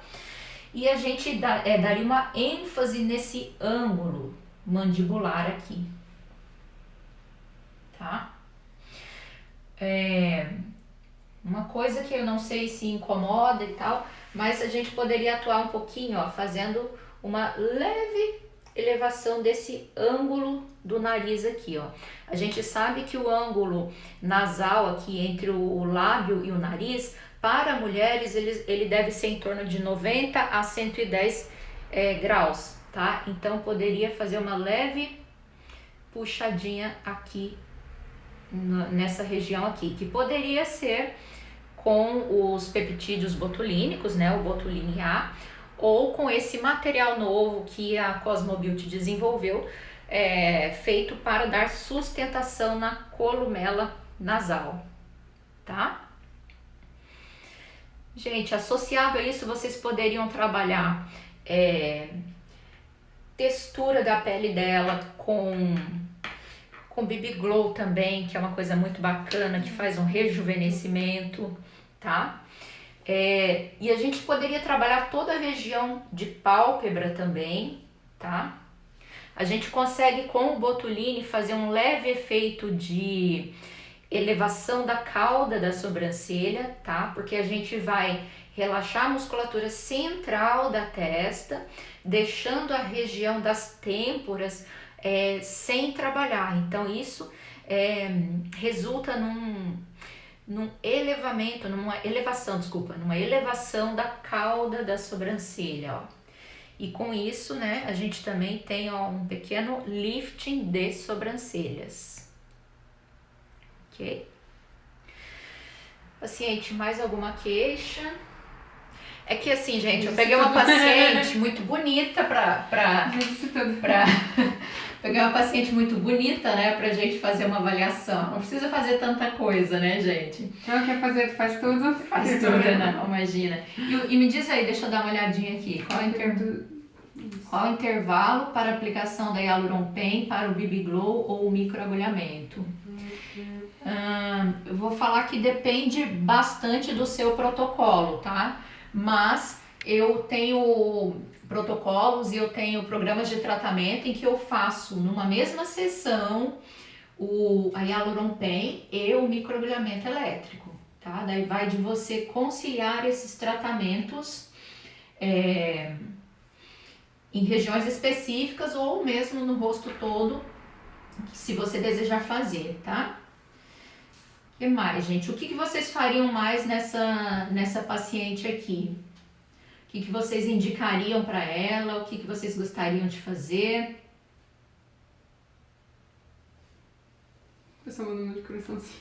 e a gente daria uma ênfase nesse ângulo mandibular aqui, tá? Uma coisa que eu não sei se incomoda e tal, mas a gente poderia atuar um pouquinho, ó, fazendo uma leve elevação desse ângulo do nariz aqui, ó. A gente sabe que o ângulo nasal aqui entre o lábio e o nariz, para mulheres, ele deve ser em torno de 90 a 110 graus, tá? Então, poderia fazer uma leve puxadinha aqui, nessa região aqui, que poderia ser com os peptídeos botulínicos, né? O Botuline A, ou com esse material novo que a Cosmo Beauty desenvolveu, feito para dar sustentação na columela nasal, tá? Gente, associado a isso, vocês poderiam trabalhar textura da pele dela com BB Glow também, que é uma coisa muito bacana, que faz um rejuvenescimento, tá? E a gente poderia trabalhar toda a região de pálpebra também, tá? A gente consegue com o Botuline fazer um leve efeito de elevação da cauda da sobrancelha, tá? Porque a gente vai relaxar a musculatura central da testa, deixando a região das têmporas sem trabalhar. Então isso resulta numa elevação da cauda da sobrancelha, ó. E com isso, né, a gente também tem, ó, um pequeno lifting de sobrancelhas. Ok? Paciente, mais alguma queixa? É que assim, gente, eu peguei uma paciente muito bonita peguei uma paciente muito bonita, né, pra gente fazer uma avaliação. Não precisa fazer tanta coisa, né, gente? Então, quer fazer, faz tudo? Faz tudo, não, imagina. E me diz aí, deixa eu dar uma olhadinha aqui. Qual o intervalo para aplicação da Hyaluron Pen para o BB Glow ou o microagulhamento? Eu vou falar que depende bastante do seu protocolo, tá? Mas eu tenho protocolos e eu tenho programas de tratamento em que eu faço numa mesma sessão a Hyaluron Pen e o microagulhamento elétrico, tá? Daí vai de você conciliar esses tratamentos em regiões específicas ou mesmo no rosto todo, se você desejar fazer, tá? O que mais, gente? O que vocês fariam mais nessa paciente aqui? O que vocês indicariam para ela? O que vocês gostariam de fazer? Eu só mando um de coraçãozinho.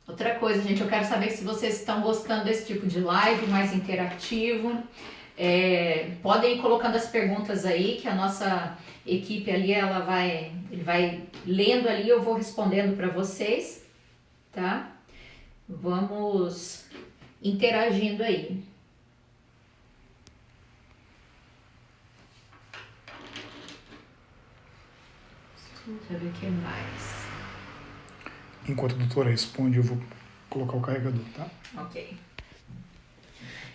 Outra coisa, gente, eu quero saber se vocês estão gostando desse tipo de live mais interativo. Podem ir colocando as perguntas aí, que a nossa equipe ali, ele vai lendo ali, eu vou respondendo para vocês, tá? Vamos interagindo aí. Deixa eu ver o que mais. Enquanto a doutora responde, eu vou colocar o carregador, tá? Ok.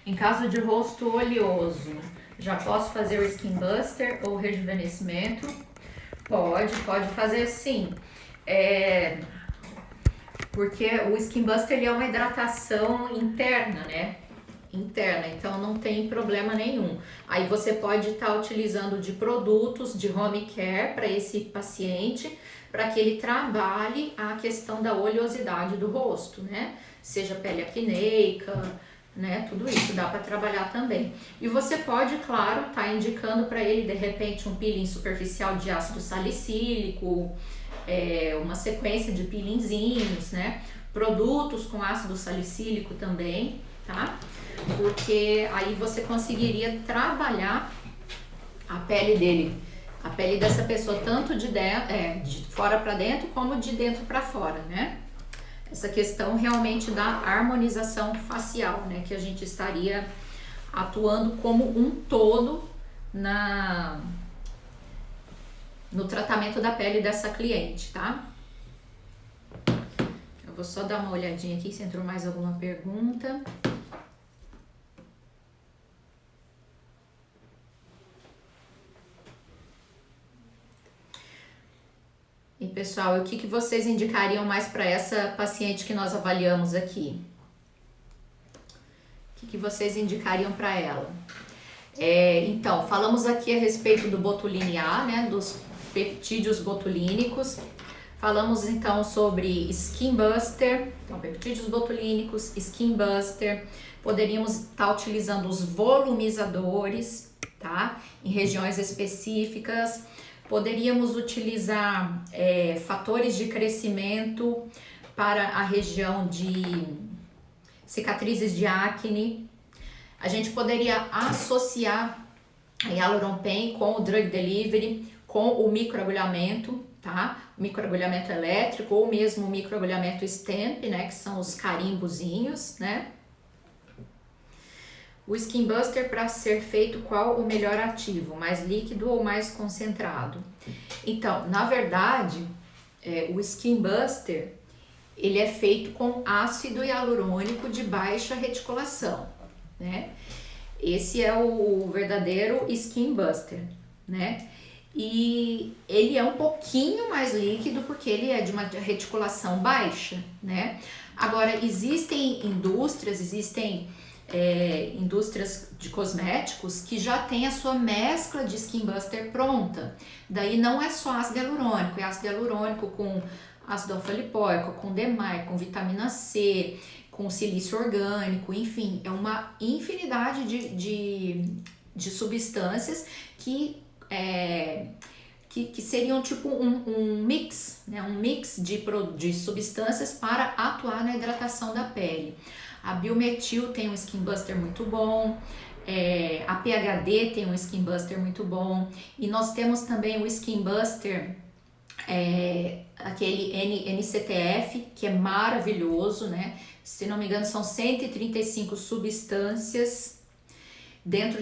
Em caso de rosto oleoso, já posso fazer o Skin Buster ou rejuvenescimento? Pode fazer sim. Porque o Skin Buster ele é uma hidratação interna, né? interna, então não tem problema nenhum. Aí você pode estar utilizando de produtos de home care para esse paciente, para que ele trabalhe a questão da oleosidade do rosto, né? Seja pele acneica, né? Tudo isso dá para trabalhar também. E você pode, claro, estar indicando para ele de repente um peeling superficial de ácido salicílico, uma sequência de peelingzinhos, né? Produtos com ácido salicílico também, tá? Porque aí você conseguiria trabalhar a pele dele, a pele dessa pessoa, tanto de fora para dentro como de dentro para fora, né? Essa questão realmente da harmonização facial, né? Que a gente estaria atuando como um todo no tratamento da pele dessa cliente, tá? Eu vou só dar uma olhadinha aqui se entrou mais alguma pergunta. E pessoal, o que vocês indicariam mais para essa paciente que nós avaliamos aqui? O que vocês indicariam para ela? Então, falamos aqui a respeito do Botuline A, né, dos peptídeos botulínicos. Falamos então sobre Skin Buster, então peptídeos botulínicos, Skin Buster. Poderíamos estar utilizando os volumizadores, tá? Em regiões específicas. Poderíamos utilizar fatores de crescimento para a região de cicatrizes de acne. A gente poderia associar a Hyaluron Pain com o Drug Delivery, com o microagulhamento, tá? O microagulhamento elétrico ou mesmo o microagulhamento stamp, né? Que são os carimbozinhos, né? O Skin Buster, para ser feito, qual o melhor ativo? Mais líquido ou mais concentrado? Então, na verdade, o Skin Buster, ele é feito com ácido hialurônico de baixa reticulação, né? Esse é o verdadeiro Skin Buster, né? E ele é um pouquinho mais líquido porque ele é de uma reticulação baixa, né? Agora, existem indústrias de cosméticos que já tem a sua mescla de Skin Buster pronta. Daí não é só ácido hialurônico, é ácido hialurônico com ácido alfa-lipoico, com DMAR, com vitamina C, com silício orgânico, enfim, é uma infinidade de substâncias que seriam tipo um mix, né? Um mix de substâncias para atuar na hidratação da pele. A Biometil tem um Skin Buster muito bom, a PHD tem um Skin Buster muito bom, e nós temos também o Skin Buster, aquele NCTF, que é maravilhoso, né? Se não me engano, são 135 substâncias dentro